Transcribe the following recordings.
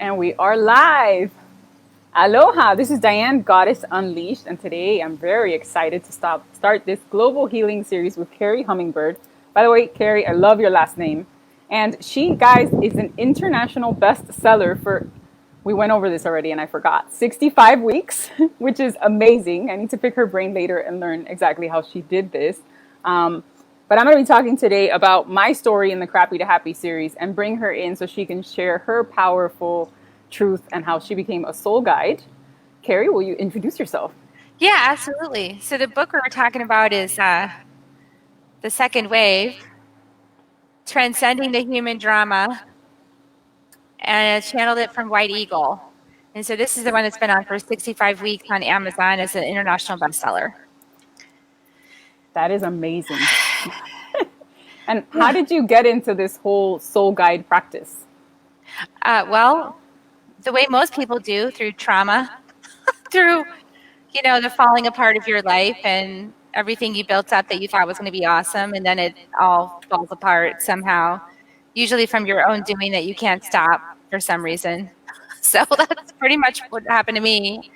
And we are live. Aloha, this is Diane, Goddess Unleashed, and today I'm very excited to start this global healing series with Kerri Hummingbird. By the way, Kerri, I love your last name. And she, guys, is an international bestseller for, we went over this already and I forgot, 65 weeks, which is amazing. I need to pick her brain later and learn exactly how she did this. But I'm going to be talking today about my story in the Crappy to Happy series and bring her in so she can share her powerful truth and how she became a soul guide. Kerri, will you introduce yourself? Yeah, absolutely. So the book we're talking about is The Second Wave, Transcending the Human Drama, and I channeled it from White Eagle. And so this is the one that's been on for 65 weeks on Amazon as an international bestseller. That is amazing. And how did you get into this whole soul guide practice? Well, the way most people do, through trauma, through, the falling apart of your life and everything you built up that you thought was going to be awesome, and then it all falls apart somehow, usually from your own doing that you can't stop for some reason. So that's pretty much what happened to me.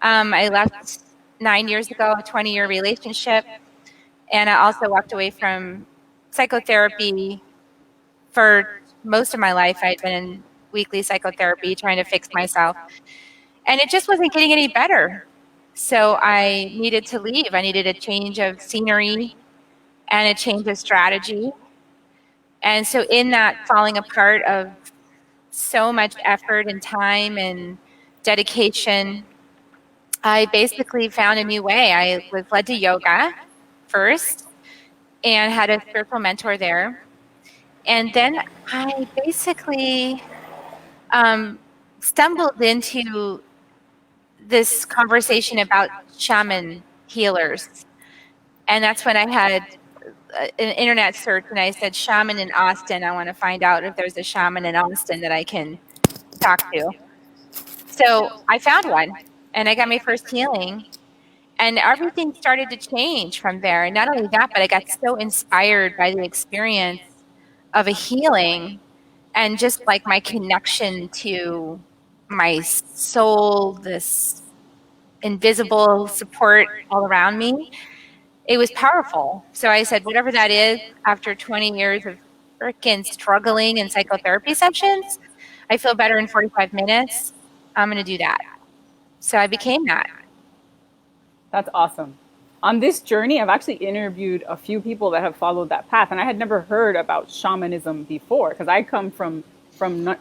I left 9 years ago, a 20-year relationship, and I also walked away from psychotherapy. For most of my life, I'd been in weekly psychotherapy trying to fix myself, and it just wasn't getting any better. So I needed to leave. I needed a change of scenery and a change of strategy. And so in that falling apart of so much effort and time and dedication, I basically found a new way. I was led to yoga first and had a spiritual mentor there. And then I basically stumbled into this conversation about shaman healers. And that's when I had an internet search and I said, shaman in Austin. I want to find out if there's a shaman in Austin that I can talk to. So I found one and I got my first healing. And everything started to change from there. And not only that, but I got so inspired by the experience of a healing and just like my connection to my soul, this invisible support all around me. It was powerful. So I said, whatever that is, after 20 years of freaking struggling in psychotherapy sessions, I feel better in 45 minutes. I'm going to do that. So I became that. That's awesome. On this journey, I've actually interviewed a few people that have followed that path, and I had never heard about shamanism before because I come from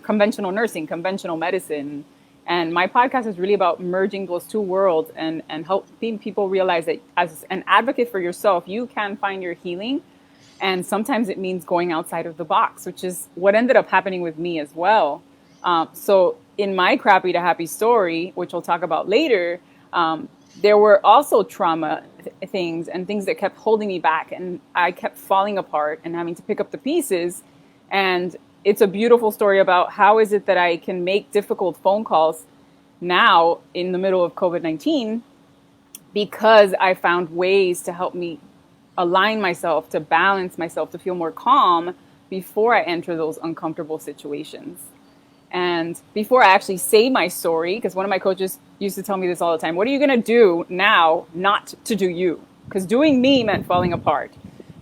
conventional nursing, conventional medicine, and my podcast is really about merging those two worlds and helping people realize that as an advocate for yourself, you can find your healing, and sometimes it means going outside of the box, which is what ended up happening with me as well. So in my Crappy to Happy story, which we'll talk about later, there were also trauma things and things that kept holding me back, and I kept falling apart and having to pick up the pieces. And it's a beautiful story about how is it that I can make difficult phone calls now in the middle of COVID-19 because I found ways to help me align myself, to balance myself, to feel more calm before I enter those uncomfortable situations. And before I actually say my story, because one of my coaches used to tell me this all the time, what are you going to do now not to do you? Because doing me meant falling apart.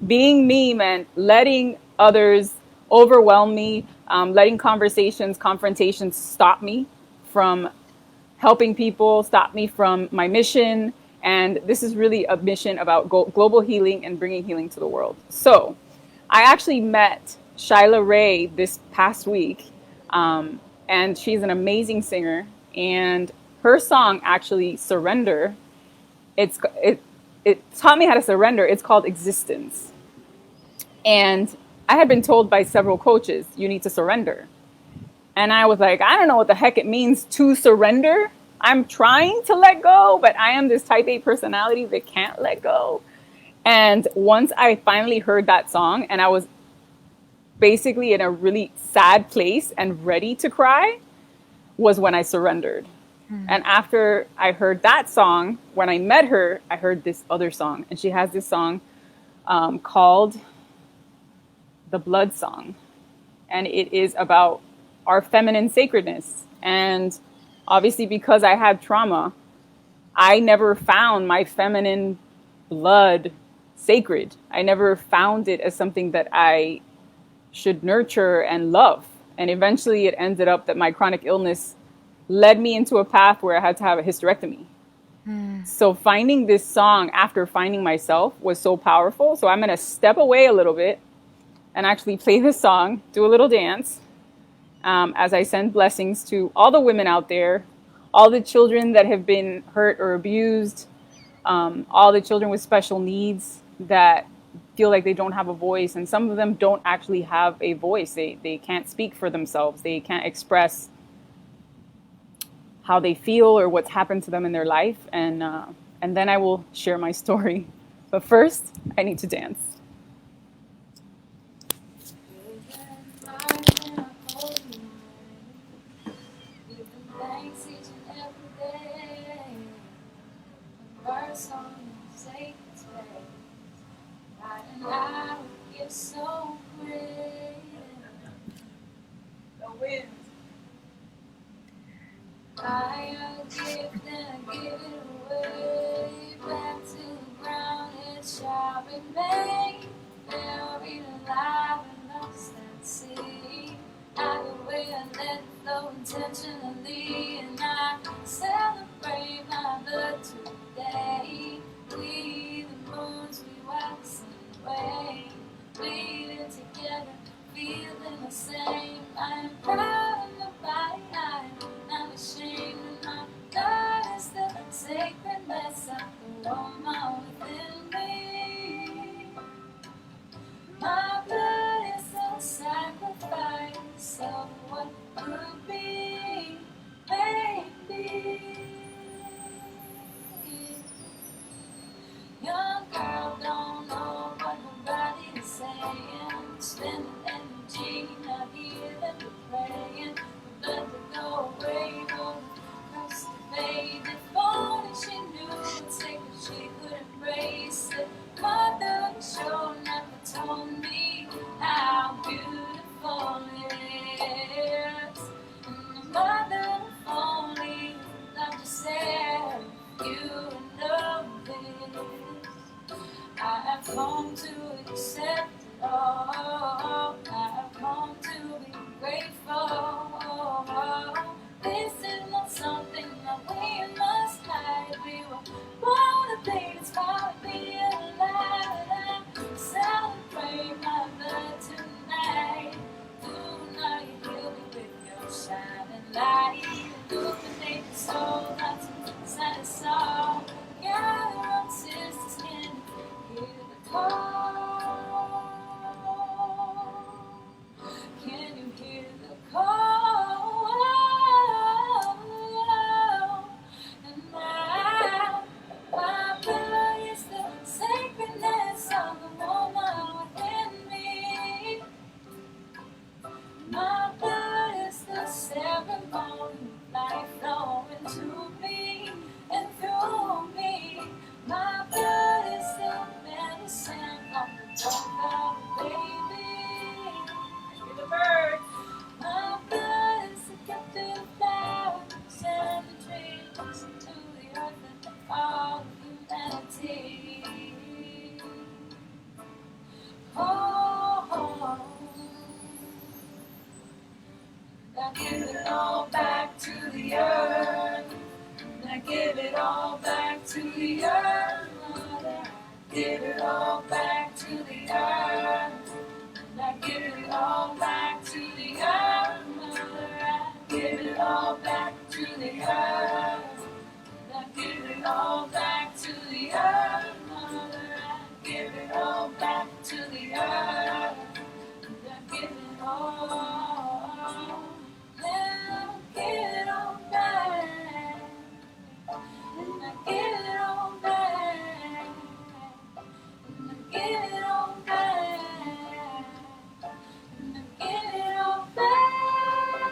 Being me meant letting others overwhelm me, letting confrontations stop me from helping people, stop me from my mission. And this is really a mission about global healing and bringing healing to the world. So I actually met Shyla Ray this past week. And she's an amazing singer, and her song actually Surrender. It taught me how to surrender. It's called Existence. And I had been told by several coaches, you need to surrender. And I was like, I don't know what the heck it means to surrender. I'm trying to let go, but I am this type A personality that can't let go. And once I finally heard that song and I was basically in a really sad place and ready to cry, was when I surrendered. And after I heard that song, when I met her, I heard this other song. And she has this song called The Blood Song. And it is about our feminine sacredness, And obviously, because I had trauma, I never found my feminine blood sacred. I never found it as something that I should nurture and love. And eventually, it ended up that my chronic illness led me into a path where I had to have a hysterectomy. So finding this song after finding myself was so powerful. So I'm going to step away a little bit and actually play this song, do a little dance, as I send blessings to all the women out there, all the children that have been hurt or abused, all the children with special needs that feel like they don't have a voice. And some of them don't actually have a voice. They can't speak for themselves. They can't express how they feel or what's happened to them in their life. And then I will share my story. But first, I need to dance. So great, the wind. I give, then I give it away back to the ground. It shall remain buried alive and lost at sea. Either way, I let it flow intentionally, and I celebrate my blood today. We, the moons, we wax and wane, bleeding together, feeling the same. I am proud of my body, I am not ashamed, and my God is the sacredness of the woman within me. My blood is a sacrifice of what could be, maybe. Young girl don't know what nobody is saying. Spending energy, not healing, but praying. For blood to go away, for the curse to fade. If only she knew what sacred she could embrace it. Mother sure never told me how beautiful it is. And the mother only loved yourself, you know this. I have come to accept it all. I have come to be grateful. This is not something that we must hide. We were motivated by being alive. And I celebrate my blood tonight. Tonight you'll be with your shining light. Illuminate the soul, not to set us all. Gather on sisters, can you hear the call? Can you hear the call? And now, my blood is the sacredness of the woman within me. My blood is the ceremony, life flowing to me and through me. My blood is the medicine of the dark baby. Hear the birds. My blood is the gift of flowers and the trees into the earth and all of humanity. Oh. I give it all back to the earth. I give it all back to the earth, Mother. I give it all back to the earth. I give it all back to the earth, Mother. I give it all back to the earth. I give it all back to the earth, Mother. I give it all back to the earth. I give it all. Now give it all back. And I give it all back. And I give it all back. And I give it all back.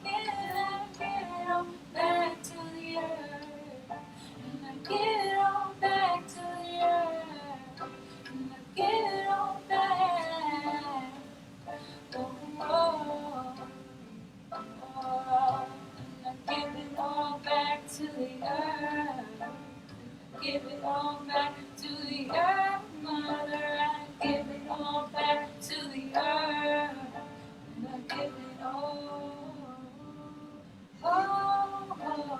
And I give it all back to the earth. And I to the earth. Give it all back to the earth, mother. I give it all back to the earth. And I give it all. Oh, oh, oh.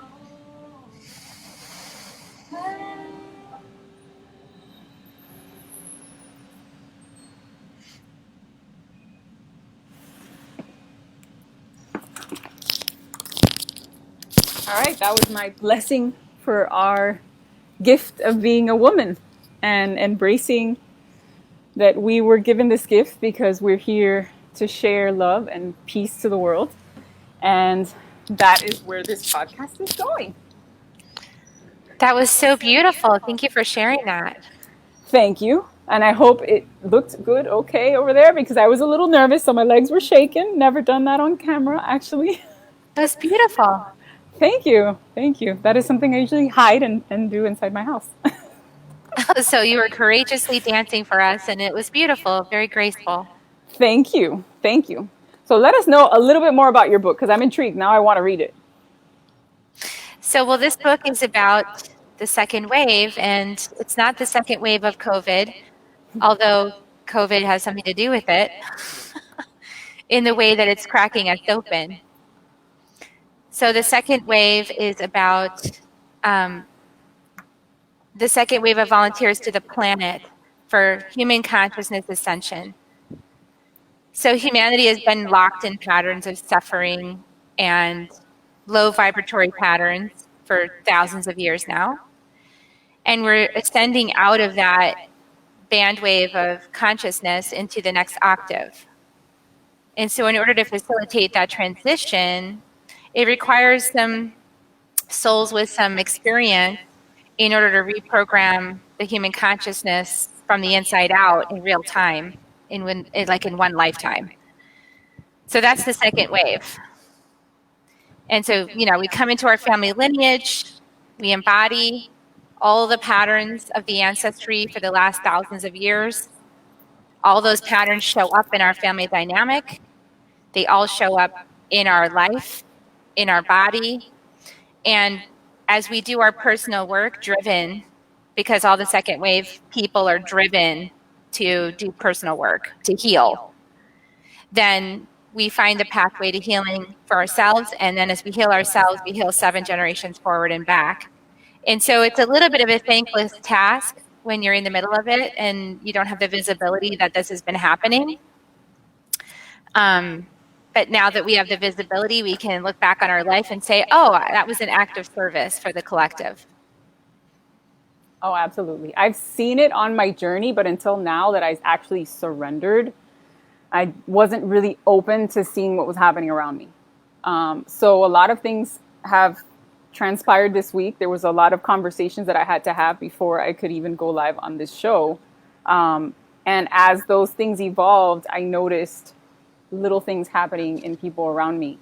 Hey. All right, that was my blessing for our gift of being a woman and embracing that we were given this gift because we're here to share love and peace to the world. And that is where this podcast is going. That was so beautiful. Thank you for sharing that. Thank you. And I hope it looked good, okay, over there, because I was a little nervous, so my legs were shaking. Never done that on camera, actually. It was beautiful. Thank you. Thank you. That is something I usually hide and do inside my house. So you were courageously dancing for us, and it was beautiful, very graceful. Thank you. Thank you. So let us know a little bit more about your book, because I'm intrigued. Now I want to read it. So, well, this book is about the second wave, and it's not the second wave of COVID, although COVID has something to do with it, in the way that it's cracking us open. So the second wave is about the second wave of volunteers to the planet for human consciousness ascension. So humanity has been locked in patterns of suffering and low vibratory patterns for thousands of years now. And we're ascending out of that bandwave of consciousness into the next octave. And so in order to facilitate that transition, it requires some souls with some experience in order to reprogram the human consciousness from the inside out in real time, in one lifetime. So that's the second wave. And so, we come into our family lineage, we embody all the patterns of the ancestry for the last thousands of years. All those patterns show up in our family dynamic. They all show up in our life, in our body. And as we do our personal work, driven, because all the second wave people are driven to do personal work, to heal, then we find the pathway to healing for ourselves. And then as we heal ourselves, we heal 7 generations forward and back. And so it's a little bit of a thankless task when you're in the middle of it and you don't have the visibility that this has been happening. But now that we have the visibility, we can look back on our life and say, oh, that was an act of service for the collective. Oh, absolutely. I've seen it on my journey, but until now that I actually surrendered, I wasn't really open to seeing what was happening around me. So a lot of things have transpired this week. There was a lot of conversations that I had to have before I could even go live on this show. And as those things evolved, I noticed little things happening in people around me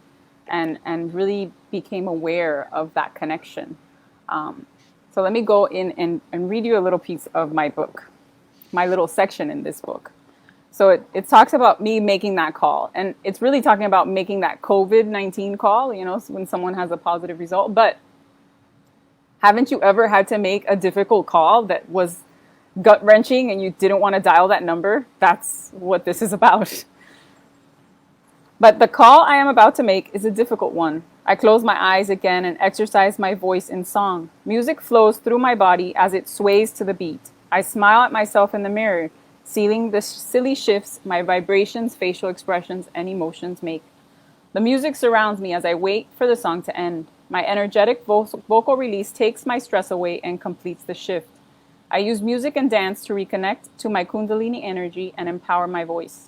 and really became aware of that connection. So let me go in and read you a little piece of my book, my little section in this book. So it talks about me making that call. And it's really talking about making that COVID-19 call, when someone has a positive result. But haven't you ever had to make a difficult call that was gut-wrenching and you didn't want to dial that number? That's what this is about. But the call I am about to make is a difficult one. I close my eyes again and exercise my voice in song. Music flows through my body as it sways to the beat. I smile at myself in the mirror, seeing the silly shifts my vibrations, facial expressions, and emotions make. The music surrounds me as I wait for the song to end. My energetic vocal release takes my stress away and completes the shift. I use music and dance to reconnect to my Kundalini energy and empower my voice.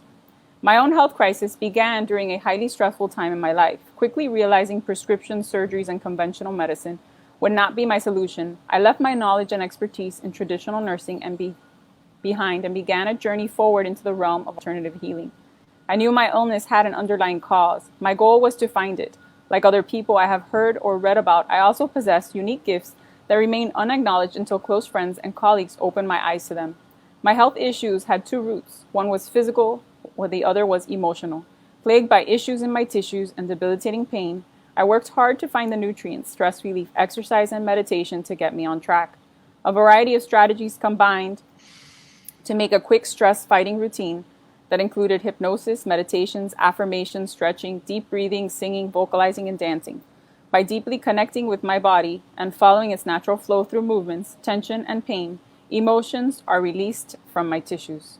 My own health crisis began during a highly stressful time in my life. Quickly realizing prescription surgeries and conventional medicine would not be my solution, I left my knowledge and expertise in traditional nursing behind and began a journey forward into the realm of alternative healing. I knew my illness had an underlying cause. My goal was to find it. Like other people I have heard or read about, I also possessed unique gifts that remained unacknowledged until close friends and colleagues opened my eyes to them. My health issues had 2 roots. One was physical, while the other was emotional. Plagued by issues in my tissues and debilitating pain, I worked hard to find the nutrients, stress relief, exercise, and meditation to get me on track. A variety of strategies combined to make a quick stress fighting routine that included hypnosis, meditations, affirmations, stretching, deep breathing, singing, vocalizing, and dancing. By deeply connecting with my body and following its natural flow through movements, tension, and pain, emotions are released from my tissues.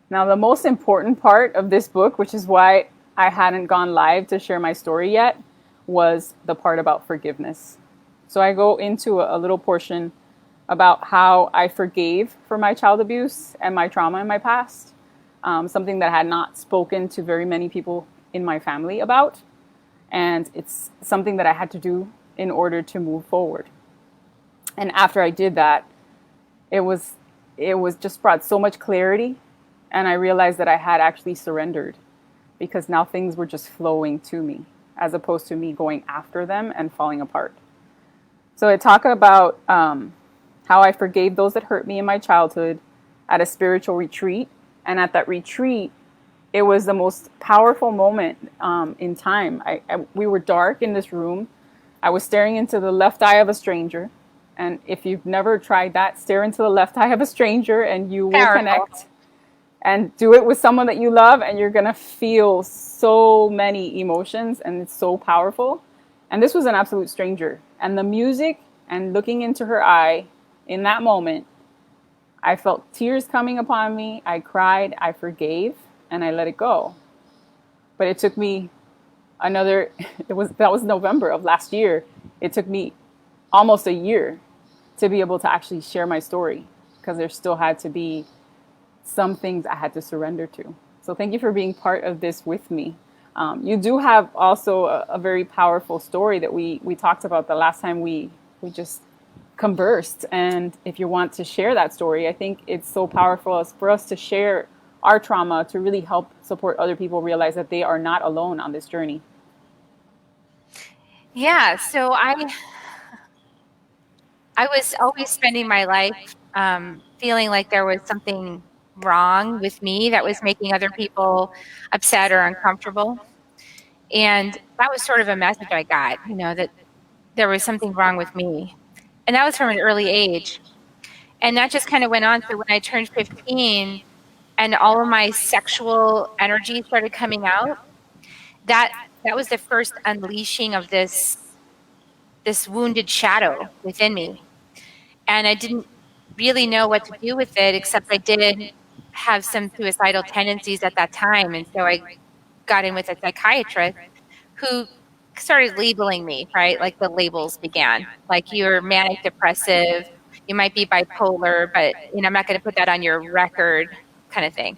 Now, the most important part of this book, which is why I hadn't gone live to share my story yet, was the part about forgiveness. So I go into a little portion about how I forgave for my child abuse and my trauma in my past, something that I had not spoken to very many people in my family about. And it's something that I had to do in order to move forward. And after I did that, it was just brought so much clarity. And I realized that I had actually surrendered, because now things were just flowing to me as opposed to me going after them and falling apart. So I talk about how I forgave those that hurt me in my childhood at a spiritual retreat. And at that retreat, it was the most powerful moment in time. We were dark in this room. I was staring into the left eye of a stranger. And if you've never tried that, stare into the left eye of a stranger and you will connect. And do it with someone that you love, and you're going to feel so many emotions, and it's so powerful. And this was an absolute stranger. And the music and looking into her eye in that moment, I felt tears coming upon me. I cried, I forgave, and I let it go. But it took me that was November of last year. It took me almost a year to be able to actually share my story, because there still had to be some things I had to surrender to. So thank you for being part of this with me. You do have also a very powerful story that we talked about the last time we just conversed. And if you want to share that story, I think it's so powerful for us to share our trauma to really help support other people realize that they are not alone on this journey. Yeah, so I was always spending my life feeling like there was something wrong with me that was making other people upset or uncomfortable. And that was sort of a message I got, that there was something wrong with me. And that was from an early age. And that just kind of went on. So when I turned 15 and all of my sexual energy started coming out, that was the first unleashing of this wounded shadow within me. And I didn't really know what to do with it, except I did have some suicidal tendencies at that time. And so I got in with a psychiatrist who started labeling me, right? Like the labels began. Like, you're manic depressive, you might be bipolar, but I'm not going to put that on your record, kind of thing.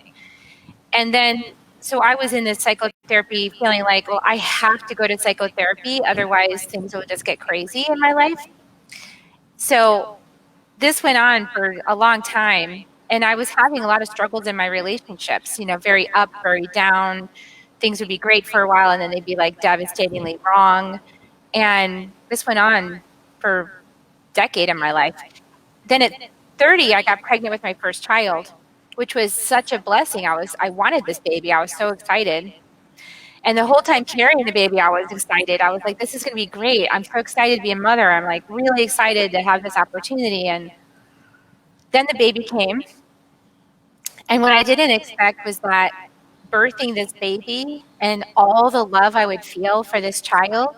And then, so I was in this psychotherapy feeling like, well, I have to go to psychotherapy, otherwise things will just get crazy in my life. So this went on for a long time, and I was having a lot of struggles in my relationships, very up, very down. Things would be great for a while, and then they'd be like devastatingly wrong. And this went on for a decade in my life. Then at 30, I got pregnant with my first child, which was such a blessing. I wanted this baby. I was so excited. And the whole time carrying the baby, I was excited. I was like, this is going to be great. I'm so excited to be a mother. I'm like really excited to have this opportunity. And then the baby came. And what I didn't expect was that birthing this baby and all the love I would feel for this child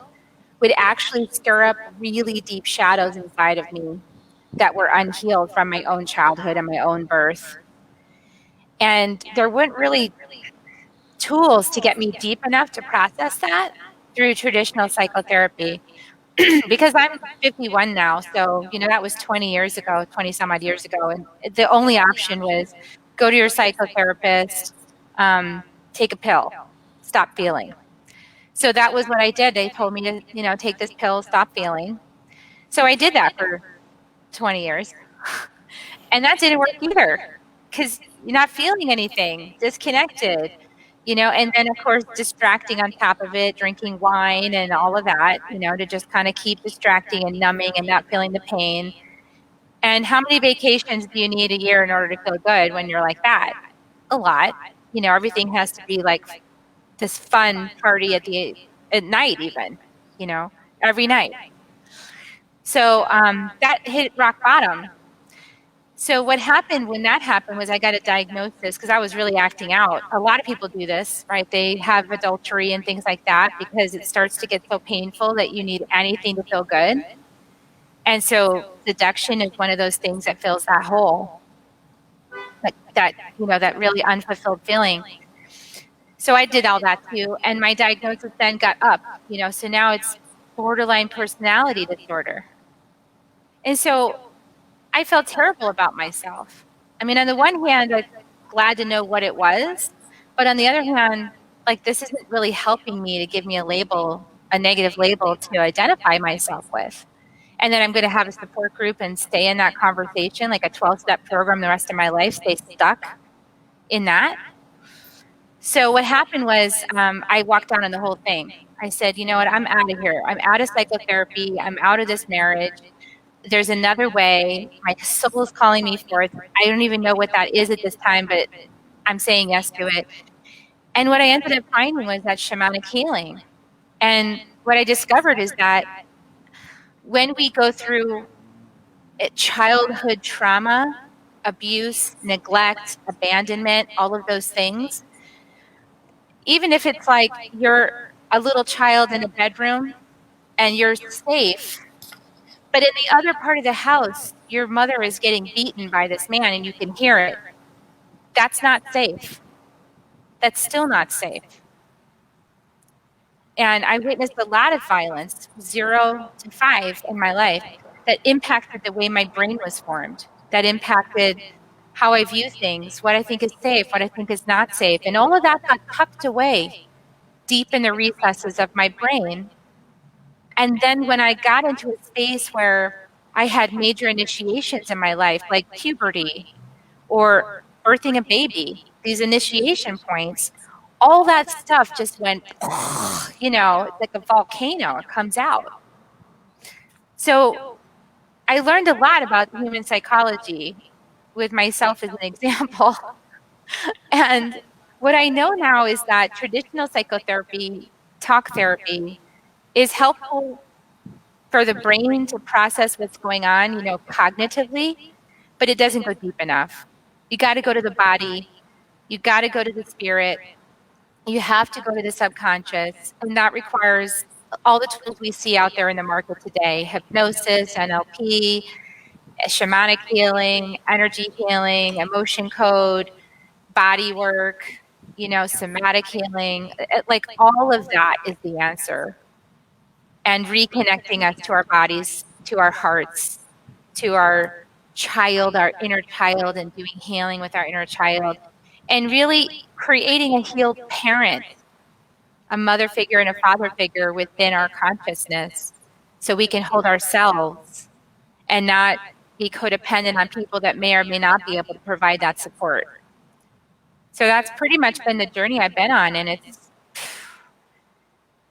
would actually stir up really deep shadows inside of me that were unhealed from my own childhood and my own birth. And there weren't really tools to get me deep enough to process that through traditional psychotherapy. Because I'm 51 now, so that was 20 some odd years ago, and the only option was go to your psychotherapist, take a pill, stop feeling. So that was what I did. They told me to take this pill, stop feeling. So I did that for 20 years, and that didn't work either, because you're not feeling anything, disconnected. And then, of course, distracting on top of it, drinking wine and all of that, to just kind of keep distracting and numbing and not feeling the pain. And how many vacations do you need a year in order to feel good when you're like that? A lot. Everything has to be like this fun party at the at night even, every night. So that hit rock bottom. So what happened when that happened was I got a diagnosis because I was really acting out. A lot of people do this, right? They have adultery and things like that because it starts to get so painful that you need anything to feel good. And so seduction is one of those things that fills that hole, that really unfulfilled feeling. So I did all that too. And my diagnosis then got up, so now it's borderline personality disorder. And so I felt terrible about myself. I mean, on the one hand, I'm glad to know what it was, but on the other hand, like, this isn't really helping me to give me a negative label to identify myself with. And then I'm going to have a support group and stay in that conversation, like a 12-step program the rest of my life, stay stuck in that. So what happened was I walked down on the whole thing. I said, you know what, I'm out of here. I'm out of psychotherapy. I'm out of this marriage. There's another way. My soul is calling me forth. I don't even know what that is at this time, but I'm saying yes to it. And what I ended up finding was that shamanic healing. And what I discovered is that when we go through childhood trauma, abuse, neglect, abandonment, all of those things, even if it's like you're a little child in a bedroom and you're safe, but in the other part of the house, your mother is getting beaten by this man and you can hear it. That's not safe. That's still not safe. And I witnessed a lot of violence, 0 to 5 in my life, that impacted the way my brain was formed, that impacted how I view things, what I think is safe, what I think is not safe. And all of that got tucked away deep in the recesses of my brain. And then when I got into a space where I had major initiations in my life, like puberty or birthing a baby, these initiation points, all that stuff just went, it's like a volcano, it comes out. So I learned a lot about human psychology with myself as an example. And what I know now is that traditional psychotherapy, talk therapy, is helpful for the brain to process what's going on, cognitively, but it doesn't go deep enough. You got to go to the body. You got to go to the spirit. You have to go to the subconscious. And that requires all the tools we see out there in the market today: hypnosis, NLP, shamanic healing, energy healing, emotion code, body work, somatic healing. Like, all of that is the answer. And reconnecting us to our bodies, to our hearts, to our child, our inner child, and doing healing with our inner child. And really creating a healed parent, a mother figure and a father figure within our consciousness, so we can hold ourselves and not be codependent on people that may or may not be able to provide that support. So that's pretty much been the journey I've been on. And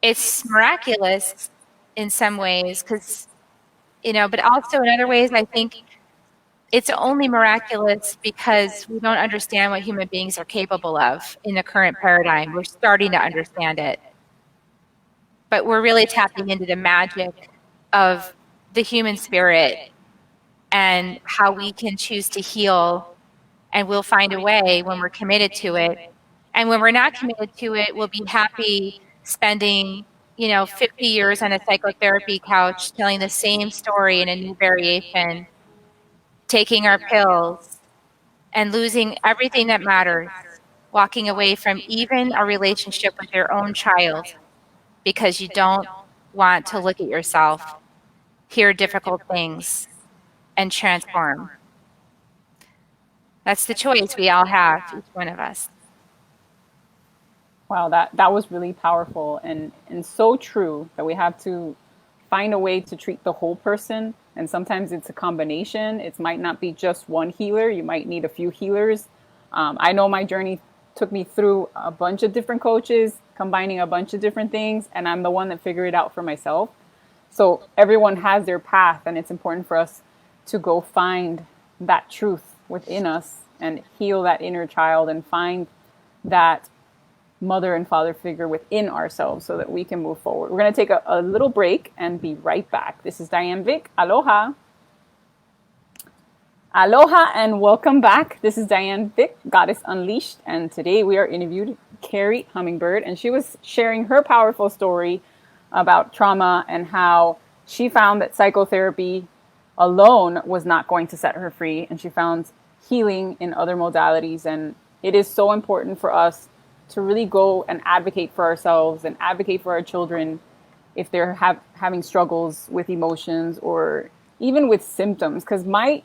it's miraculous in some ways, because, but also in other ways, I think it's only miraculous because we don't understand what human beings are capable of in the current paradigm. We're starting to understand it. But we're really tapping into the magic of the human spirit and how we can choose to heal. And we'll find a way when we're committed to it. And when we're not committed to it, we'll be happy spending 50 years on a psychotherapy couch telling the same story in a new variation, taking our pills and losing everything that matters, walking away from even a relationship with your own child because you don't want to look at yourself, hear difficult things, and transform. That's the choice we all have, each one of us. Wow, that was really powerful and so true, that we have to find a way to treat the whole person. And sometimes it's a combination. It might not be just one healer. You might need a few healers. I know my journey took me through a bunch of different coaches, combining a bunch of different things, and I'm the one that figured it out for myself. So everyone has their path, and it's important for us to go find that truth within us and heal that inner child and find that mother and father figure within ourselves so that we can move forward. We're going to take a little break and be right back. This is Diane Vick. Aloha. Aloha and welcome back. This is Diane Vick, Goddess Unleashed, and today we are interviewed Kerri Hummingbird, and she was sharing her powerful story about trauma and how she found that psychotherapy alone was not going to set her free, and she found healing in other modalities. And it is so important for us to really go and advocate for ourselves and advocate for our children if they're having struggles with emotions or even with symptoms. Because my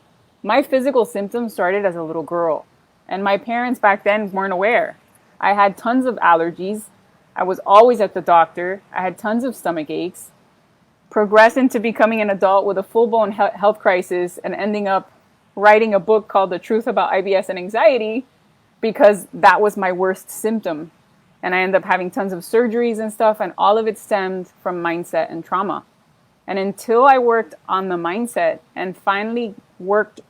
physical symptoms started as a little girl, and my parents back then weren't aware. I had tons of allergies. I was always at the doctor. I had tons of stomach aches, progressed into becoming an adult with a full-blown health crisis and ending up writing a book called The Truth About IBS and Anxiety because that was my worst symptom. And I ended up having tons of surgeries and stuff, and all of it stemmed from mindset and trauma. And until I worked on the mindset and finally worked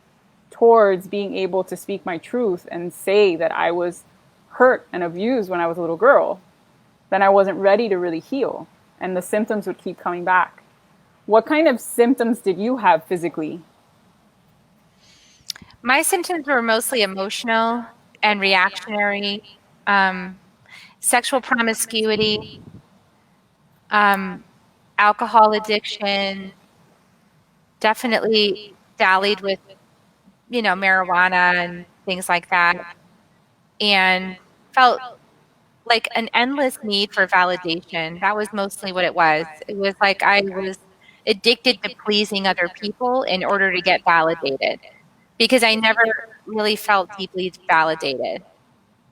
towards being able to speak my truth and say that I was hurt and abused when I was a little girl, then I wasn't ready to really heal. And the symptoms would keep coming back. What kind of symptoms did you have physically? My symptoms were mostly emotional and reactionary, sexual promiscuity, alcohol addiction, definitely dallied with, marijuana and things like that, and felt like an endless need for validation. That was mostly what it was. It was like I was addicted to pleasing other people in order to get validated, because I never really felt deeply validated.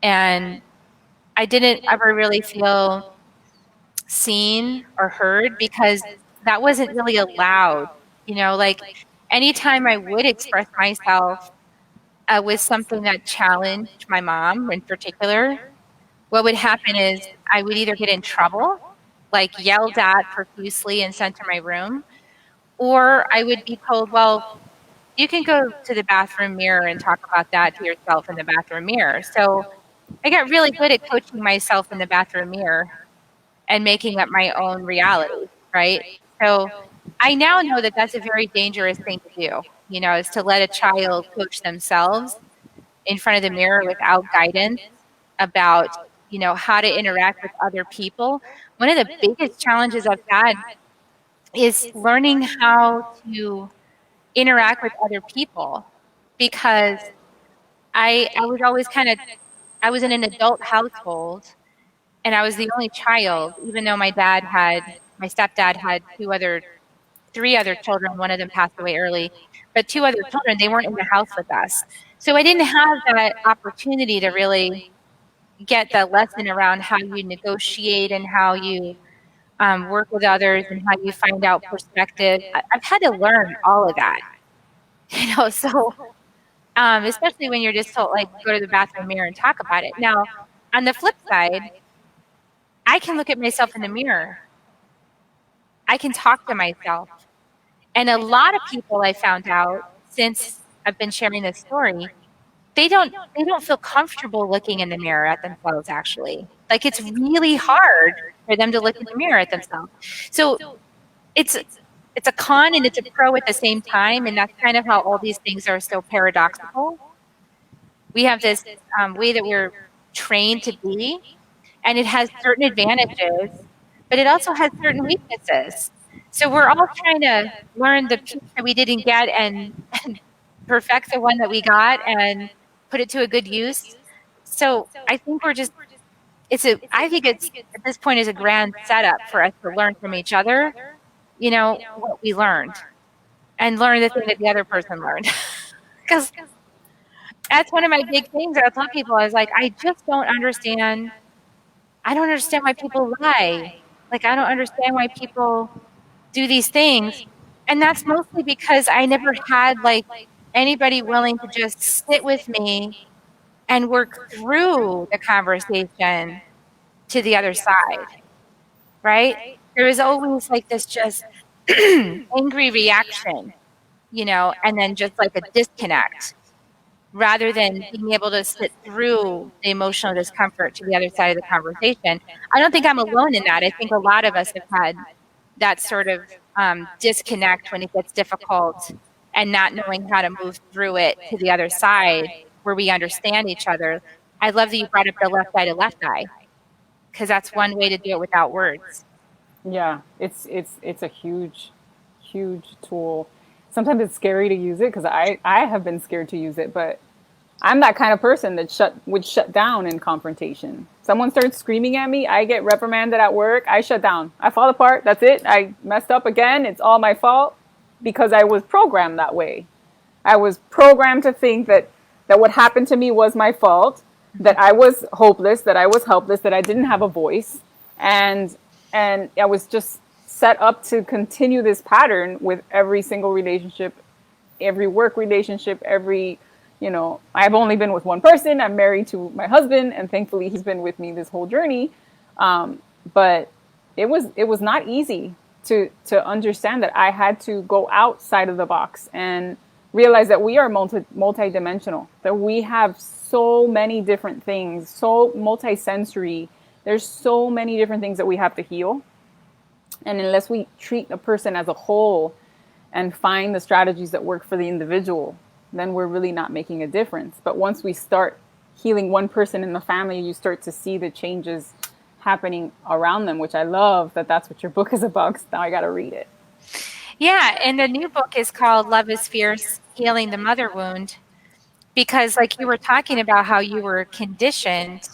And I didn't ever really feel seen or heard because that wasn't really allowed. Like anytime I would express myself with something that challenged my mom in particular, what would happen is I would either get in trouble, like yelled at profusely and sent to my room, or I would be told, well, you can go to the bathroom mirror and talk about that to yourself in the bathroom mirror. So I got really good at coaching myself in the bathroom mirror and making up my own reality, right? So I now know that that's a very dangerous thing to do, is to let a child coach themselves in front of the mirror without guidance about, how to interact with other people. One of the biggest challenges I've had is learning how to interact with other people, because I was always I was in an adult household, and I was the only child, even though my stepdad had three other children. One of them passed away early, but two other children, they weren't in the house with us. So I didn't have that opportunity to really get that lesson around how you negotiate and how you work with others and how you find out perspective. I've had to learn all of that, so especially when you're just told, like, go to the bathroom mirror and talk about it. Now, on the flip side, I can look at myself in the mirror. I can talk to myself. And a lot of people, I found out since I've been sharing this story, they don't feel comfortable looking in the mirror at themselves, actually. Like, it's really hard for them to look in the mirror at themselves. So it's a con and it's a pro at the same time, and that's kind of how all these things are so paradoxical. We have this way that we're trained to be, and it has certain advantages, but it also has certain weaknesses. So we're all trying to learn the piece that we didn't get and perfect the one that we got and put it to a good use. So I think I think it's at this point is a grand setup for us to learn from each other, what we learned, and learn the thing that the other person learned. Because that's one of my big things that I tell people. I was like, I don't understand why people lie. Like, I don't understand why people do these things. And that's mostly because I never had anybody willing to just sit with me and work through the conversation to the other side, right? There was always this just angry reaction, and then just a disconnect. rather than being able to sit through the emotional discomfort to the other side of the conversation. I don't think I'm alone in that. I think a lot of us have had that sort of disconnect when it gets difficult and not knowing how to move through it to the other side where we understand each other. I love that you brought up the left eye to left eye, because that's one way to do it without words. Yeah, it's a huge tool. Sometimes it's scary to use it because I have been scared to use it, but I'm that kind of person that would shut down in confrontation. Someone starts screaming at me, I get reprimanded at work, I shut down. I fall apart. That's it. I messed up again. It's all my fault because I was programmed that way. I was programmed to think that what happened to me was my fault, that I was hopeless, that I was helpless, that I didn't have a voice, and I was just set up to continue this pattern with every single relationship, every work relationship, I've only been with one person. I'm married to my husband, and thankfully he's been with me this whole journey. But it was not easy to understand that I had to go outside of the box and realize that we are multi-dimensional, that we have so many different things, so multi-sensory. There's so many different things that we have to heal. And unless we treat a person as a whole and find the strategies that work for the individual, then we're really not making a difference. But once we start healing one person in the family, you start to see the changes happening around them, which I love that that's what your book is about, because now I got to read it. Yeah, and the new book is called Love is Fierce, Healing the Mother Wound, because like you were talking about how you were conditioned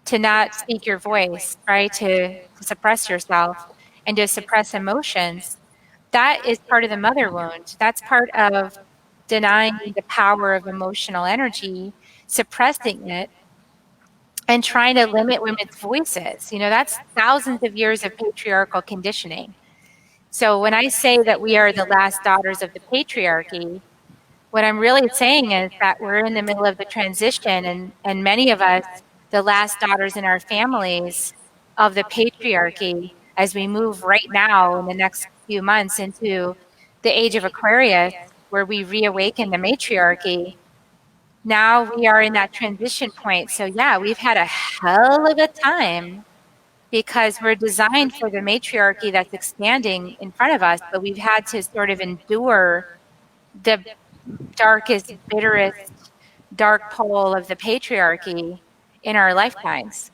to not speak your voice, right, to suppress yourself and to suppress emotions. That is part of the mother wound. That's part of denying the power of emotional energy, suppressing it, and trying to limit women's voices. That's thousands of years of patriarchal conditioning. So when I say that we are the last daughters of the patriarchy, what I'm really saying is that we're in the middle of the transition, and many of us, the last daughters in our families of the patriarchy, as we move right now in the next few months into the age of Aquarius, where we reawaken the matriarchy. Now we are in that transition point. So yeah, we've had a hell of a time because we're designed for the matriarchy that's expanding in front of us, but we've had to sort of endure the darkest, bitterest, dark pole of the patriarchy in our lifetimes.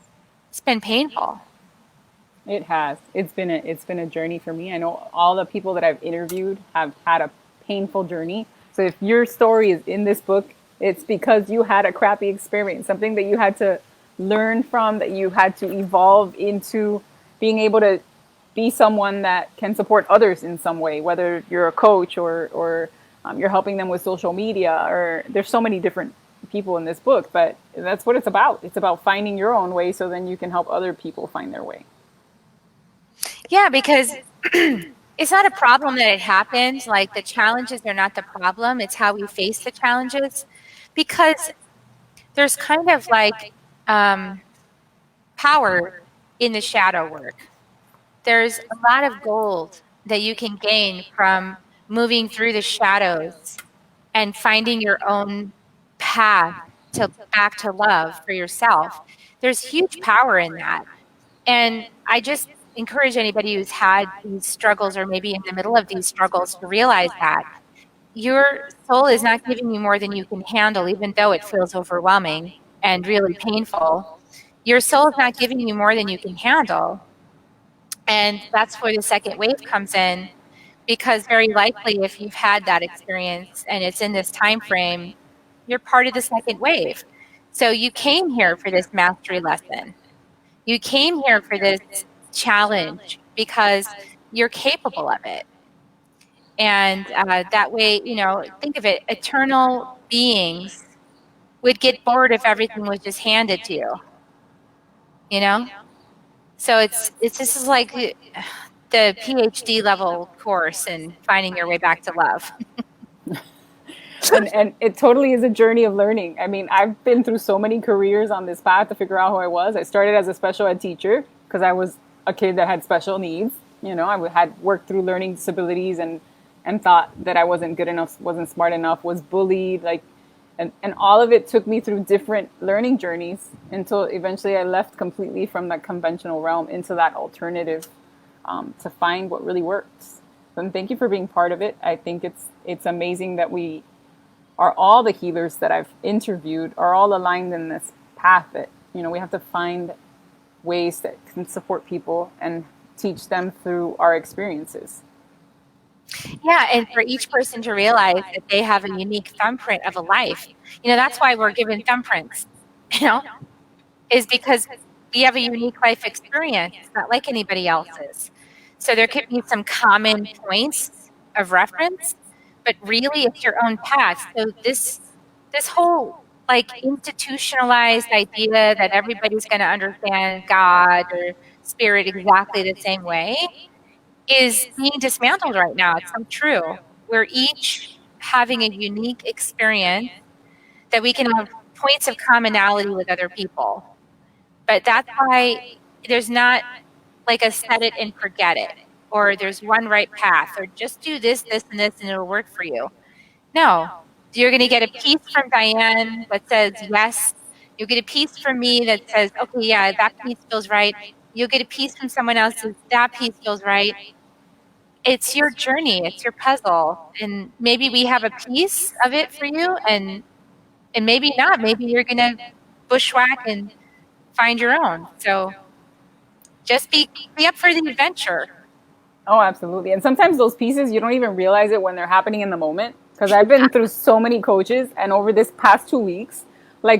It's been painful. It has. It's been a journey for me. I know all the people that I've interviewed have had a painful journey. So if your story is in this book, it's because you had a crappy experience, something that you had to learn from, that you had to evolve into being able to be someone that can support others in some way, whether you're a coach or you're helping them with social media, or there's so many different people in this book, but that's what it's about. It's about finding your own way so then you can help other people find their way. Yeah, because it's not a problem that it happened. Like, the challenges are not the problem. It's how we face the challenges. Because there's kind of like power in the shadow work. There's a lot of gold that you can gain from moving through the shadows and finding your own path back to love for yourself. There's huge power in that. And I just encourage anybody who's had these struggles or maybe in the middle of these struggles to realize that your soul is not giving you more than you can handle, even though it feels overwhelming and really painful. Your soul is not giving you more than you can handle. And that's where the second wave comes in, because very likely if you've had that experience and it's in this time frame, you're part of the second wave. So you came here for this mastery lesson. You came here for this challenge because you're capable of it. And that way, think of it, eternal beings would get bored if everything was just handed to you, So this is like the PhD level course in finding your way back to love. And it totally is a journey of learning. I mean, I've been through so many careers on this path to figure out who I was. I started as a special ed teacher because I was a kid that had special needs. I had worked through learning disabilities and thought that I wasn't good enough, wasn't smart enough, was bullied. Like, And all of it took me through different learning journeys until eventually I left completely from that conventional realm into that alternative, to find what really works. And thank you for being part of it. I think it's amazing that we are all the healers that I've interviewed are all aligned in this path that, we have to find ways that can support people and teach them through our experiences. Yeah, and for each person to realize that they have a unique thumbprint of a life. That's why we're given thumbprints, is because we have a unique life experience, not like anybody else's. So there could be some common points of reference, but really it's your own path. So this whole institutionalized idea that everybody's going to understand God or spirit exactly the same way is being dismantled right now. It's so true. We're each having a unique experience that we can have points of commonality with other people. But that's why there's not a set it and forget it, or there's one right path, or just do this, this, and this, and it'll work for you. No. You're going to get a piece from Diane that says yes. You'll get a piece from me that says, okay, yeah, that piece feels right. You'll get a piece from someone else that says that piece feels right. It's your journey. It's your puzzle. And maybe we have a piece of it for you, and maybe not. Maybe you're going to bushwhack and find your own. So just be up for the adventure. Oh, absolutely. And sometimes those pieces, you don't even realize it when they're happening in the moment. Because I've been through so many coaches, and over this past 2 weeks,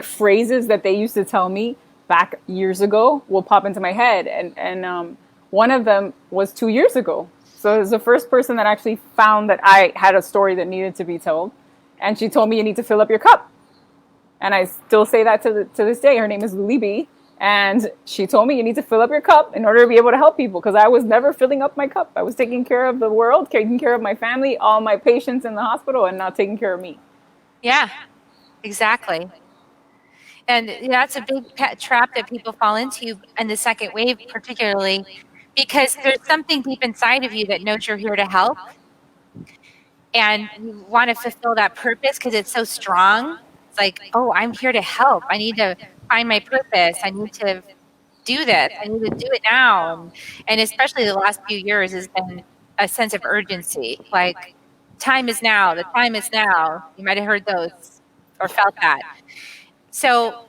phrases that they used to tell me back years ago will pop into my head. And one of them was 2 years ago. So it was the first person that actually found that I had a story that needed to be told. And she told me, you need to fill up your cup. And I still say that to this day. Her name is Lily B. And she told me, you need to fill up your cup in order to be able to help people, because I was never filling up my cup. I was taking care of the world, taking care of my family, all my patients in the hospital, and not taking care of me. Yeah, exactly. And that's a big trap that people fall into in the second wave, particularly because there's something deep inside of you that knows you're here to help. And you want to fulfill that purpose because it's so strong. It's like, oh, I'm here to help. I need to find my purpose. I need to do this. I need to do it now. And especially the last few years has been a sense of urgency. Like, time is now. The time is now. You might have heard those or felt that. So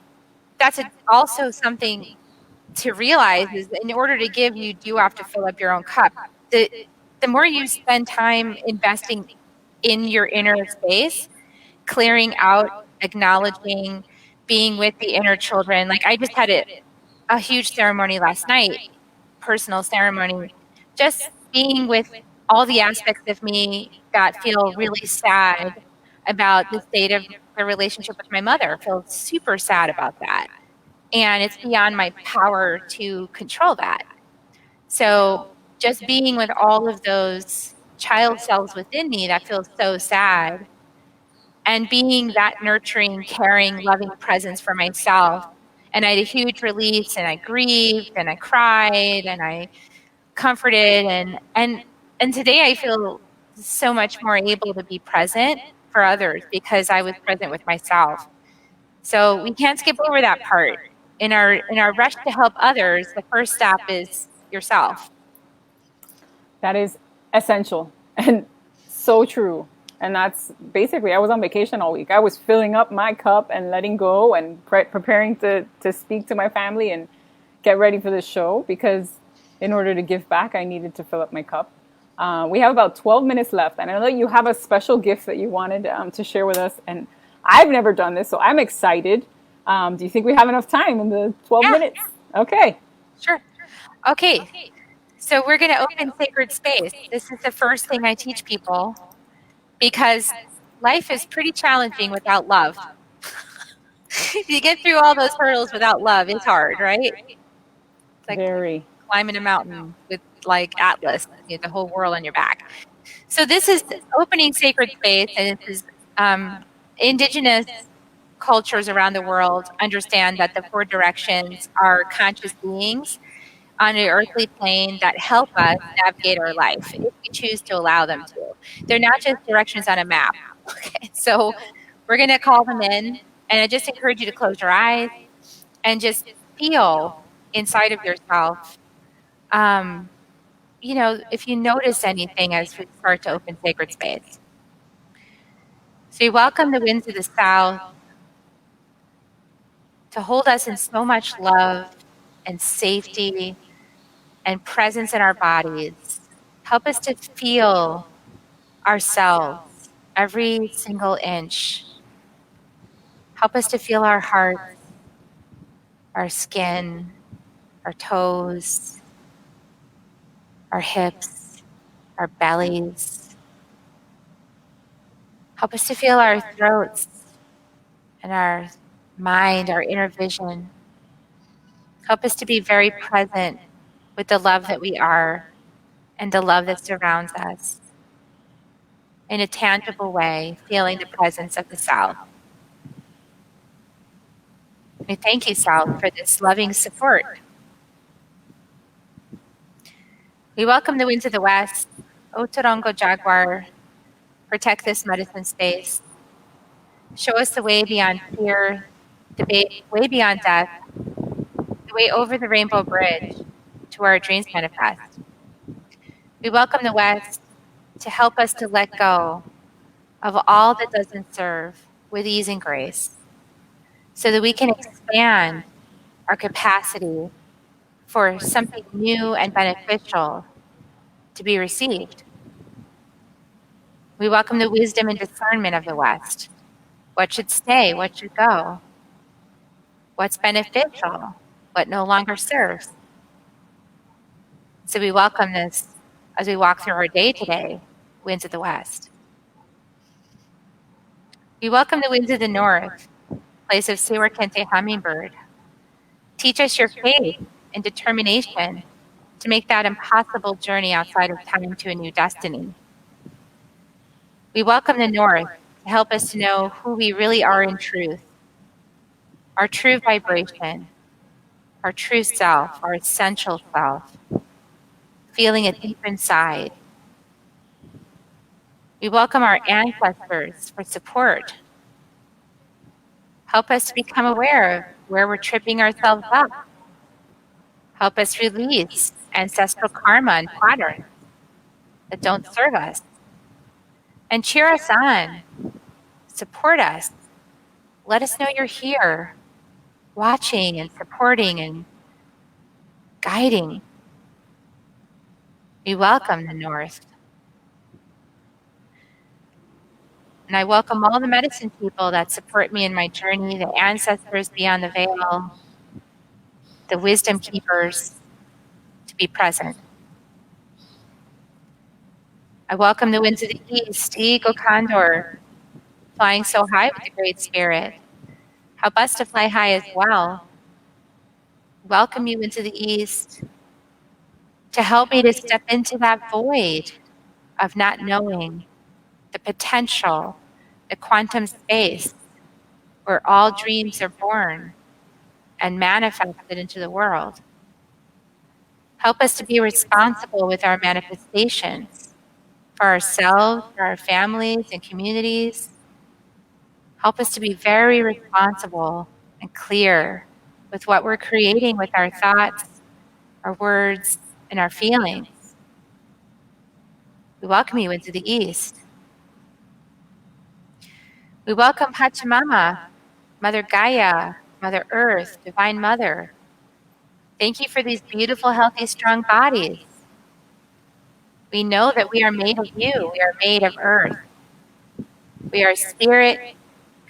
that's also something to realize is that in order to give, you do have to fill up your own cup. The more you spend time investing in your inner space, clearing out, acknowledging, being with the inner children. Like I just had a huge ceremony last night, personal ceremony, just being with all the aspects of me that feel really sad about the state of the relationship with my mother. I feel super sad about that. And it's beyond my power to control that. So just being with all of those child selves within me that feel so sad, and being that nurturing, caring, loving presence for myself. And I had a huge release, and I grieved, and I cried, and I comforted, and today I feel so much more able to be present for others because I was present with myself. So we can't skip over that part. In our rush to help others, the first step is yourself. That is essential and so true. And that's basically, I was on vacation all week. I was filling up my cup and letting go and preparing to speak to my family and get ready for the show, because in order to give back, I needed to fill up my cup. We have about 12 minutes left, and I know that you have a special gift that you wanted to share with us, and I've never done this, so I'm excited. Do you think we have enough time in the 12 minutes? Okay. Sure. Okay. So we're going to open sacred space. This is the first thing I teach people, because life is pretty challenging without love. You get through all those hurdles without love, it's hard, right? It's like very climbing a mountain with like Atlas, the whole world on your back. So this is opening sacred space, and this is indigenous cultures around the world understand that the four directions are conscious beings on an earthly plane that help us navigate our life if we choose to allow them to. They're not just directions on a map. Okay, so We're going to call them in, and I just encourage you to close your eyes and just feel inside of yourself. If you notice anything as we start to open sacred space. So you welcome the winds of the south to hold us in so much love and safety and presence in our bodies. Help us to feel ourselves every single inch. Help us to feel our hearts, our skin, our toes, our hips, our bellies. Help us to feel our throats and our mind, our inner vision. Help us to be very present with the love that we are and the love that surrounds us in a tangible way, feeling the presence of the South. We thank you, South, for this loving support. We welcome the winds of the West. Otorongo Jaguar, protect this medicine space. Show us the way beyond fear, the way beyond death, the way over the rainbow bridge to where our dreams manifest. We welcome the West to help us to let go of all that doesn't serve with ease and grace, so that we can expand our capacity for something new and beneficial to be received. We welcome the wisdom and discernment of the West. What should stay? What should go? What's beneficial? What no longer serves? So we welcome this as we walk through our day today, winds of the West. We welcome the winds of the North, place of Kerri Hummingbird. Teach us your faith and determination to make that impossible journey outside of time to a new destiny. We welcome the North to help us to know who we really are in truth, our true vibration, our true self, our essential self, feeling it deep inside. We welcome our ancestors for support. Help us to become aware of where we're tripping ourselves up. Help us release ancestral karma and patterns that don't serve us. And cheer us on. Support us. Let us know you're here, watching and supporting and guiding. We welcome the North. And I welcome all the medicine people that support me in my journey, the ancestors beyond the veil, the wisdom keepers, to be present. I welcome the winds of the East, Eagle Condor, flying so high with the Great Spirit. Help us to fly high as well. Welcome you into the East to help me to step into that void of not knowing, the potential, the quantum space where all dreams are born and manifested into the world. Help us to be responsible with our manifestations for ourselves, for our families and communities. Help us to be very responsible and clear with what we're creating with our thoughts, our words, and our feelings. We welcome you into the East. We welcome Pachamama, Mother Gaia, Mother Earth, Divine Mother. Thank you for these beautiful, healthy, strong bodies. We know that we are made of you. We are made of Earth. We are spirit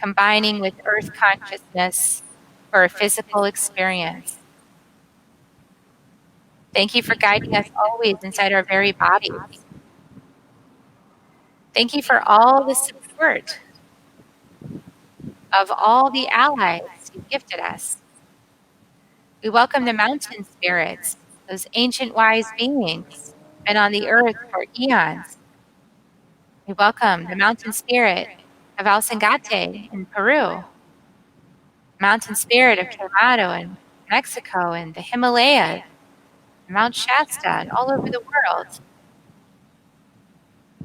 combining with Earth consciousness for a physical experience. Thank you for guiding us always inside our very bodies. Thank you for all the support of all the allies you've gifted us. We welcome the mountain spirits, those ancient wise beings, been on the earth for eons. We welcome the mountain spirit of El Sangate in Peru, mountain spirit of Quemado in Mexico, and the Himalayas, Mount Shasta, and all over the world.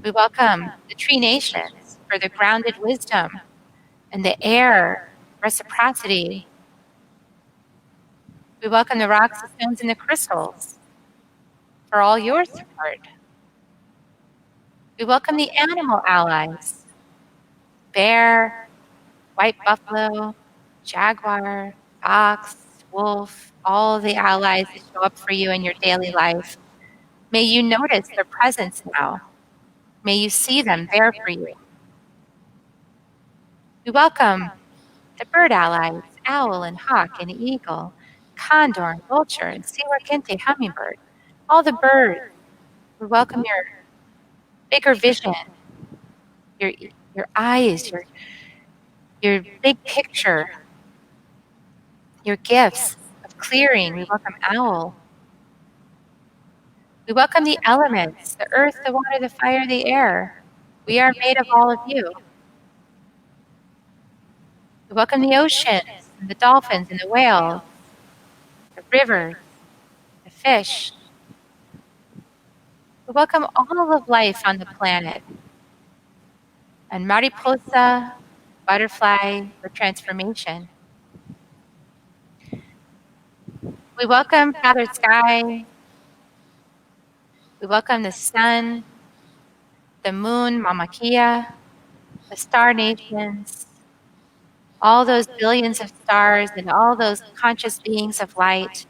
We welcome the tree nations for their grounded wisdom and the air, reciprocity. We welcome the rocks, the stones, and the crystals for all your support. We welcome the animal allies, bear, white buffalo, jaguar, fox, wolf, all the allies that show up for you in your daily life. May you notice their presence now. May you see them there for you. We welcome the bird allies, owl and hawk and eagle, condor and vulture and sea hummingbird, all the birds. We welcome your bigger vision, your eyes, your big picture, your gifts of clearing. We welcome owl. We welcome the elements, the earth, the water, the fire, the air. We are made of all of you. We welcome the oceans, and the dolphins and the whales, the rivers, the fish. We welcome all of life on the planet. And mariposa, butterfly for transformation. We welcome Father Sky. We welcome the sun, the moon, Mama Kia, the star nations, all those billions of stars and all those conscious beings of light.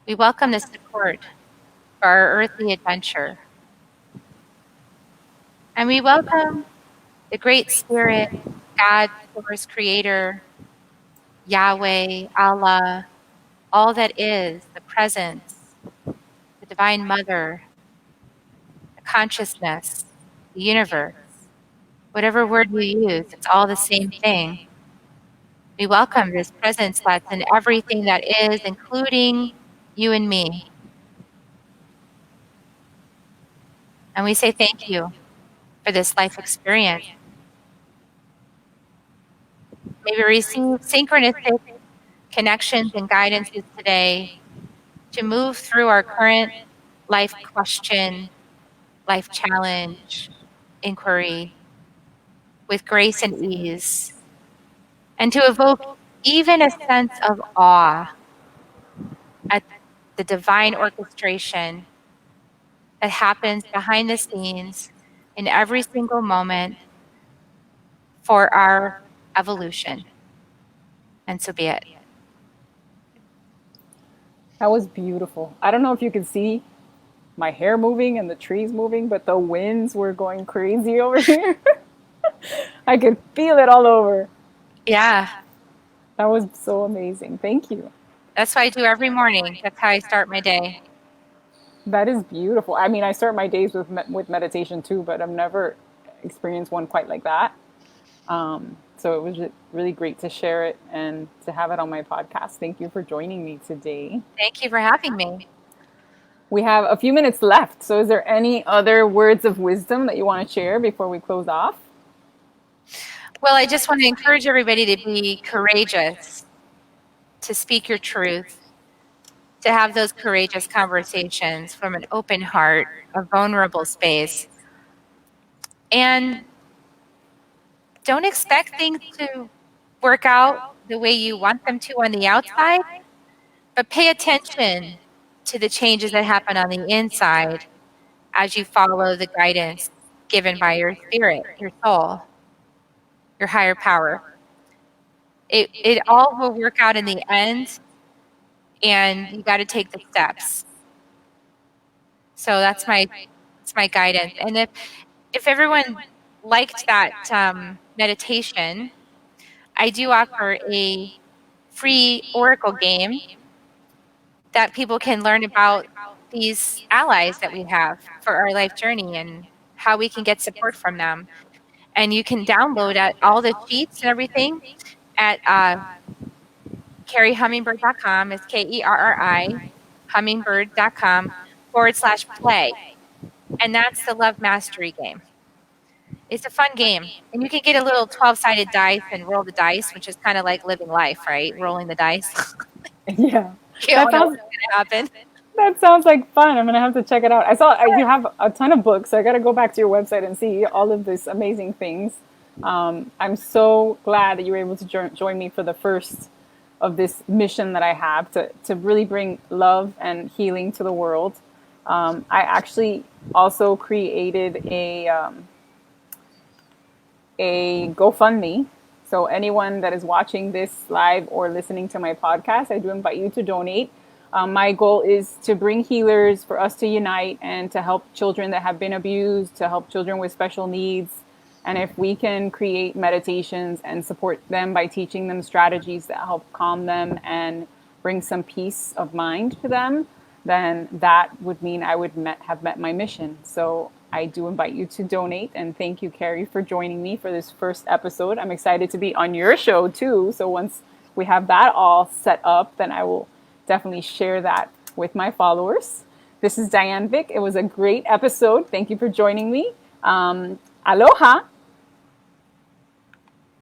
We welcome the support for our earthly adventure. And we welcome the Great Spirit, God, Source, Creator, Yahweh, Allah, all that is, the presence, the Divine Mother, the consciousness, the universe. Whatever word you use, it's all the same thing. We welcome this presence that's in everything that is, including you and me. And we say thank you for this life experience. May we receive synchronistic connections and guidances today to move through our current life question, life challenge, inquiry with grace and ease, and to evoke even a sense of awe at the divine orchestration that happens behind the scenes in every single moment for our evolution. And so be it. That was beautiful. I don't know if you can see my hair moving and the trees moving, but the winds were going crazy over here. I could feel it all over. Yeah. That was so amazing. Thank you. That's what I do every morning. That's how I start my day. That is beautiful. I mean, I start my days with meditation too, but I've never experienced one quite like that. So it was really great to share it and to have it on my podcast. Thank you for joining me today. Thank you for having me. We have a few minutes left. So is there any other words of wisdom that you want to share before we close off? Well, I just want to encourage everybody to be courageous, to speak your truth, to have those courageous conversations from an open heart, a vulnerable space. And don't expect things to work out the way you want them to on the outside, but pay attention to the changes that happen on the inside as you follow the guidance given by your spirit, your soul, your higher power. It all will work out in the end, and you got to take the steps. So that's my guidance. And if everyone liked that meditation, I do offer a free oracle game that people can learn about these allies that we have for our life journey and how we can get support from them. And you can download all the sheets and everything at kerrihummingbird.com. It's KERRI hummingbird.com/play. And that's the Love Mastery game. It's a fun game. And you can get a little 12-sided dice and roll the dice, which is kind of like living life, right? Rolling the dice. Yeah. You don't know what's going to happen. That sounds like fun. I'm going to have to check it out. I saw you have a ton of books, so I got to go back to your website and see all of these amazing things. I'm so glad that you were able to join me for the first of this mission that I have to really bring love and healing to the world. I actually also created a GoFundMe. So anyone that is watching this live or listening to my podcast, I do invite you to donate. My goal is to bring healers, for us to unite and to help children that have been abused, to help children with special needs. And if we can create meditations and support them by teaching them strategies that help calm them and bring some peace of mind to them, then that would mean I would have met my mission. So I do invite you to donate. And thank you, Kerri, for joining me for this first episode. I'm excited to be on your show too. So once we have that all set up, then I will definitely share that with my followers. This is Diane Vick. It was a great episode. Thank you for joining me. Aloha.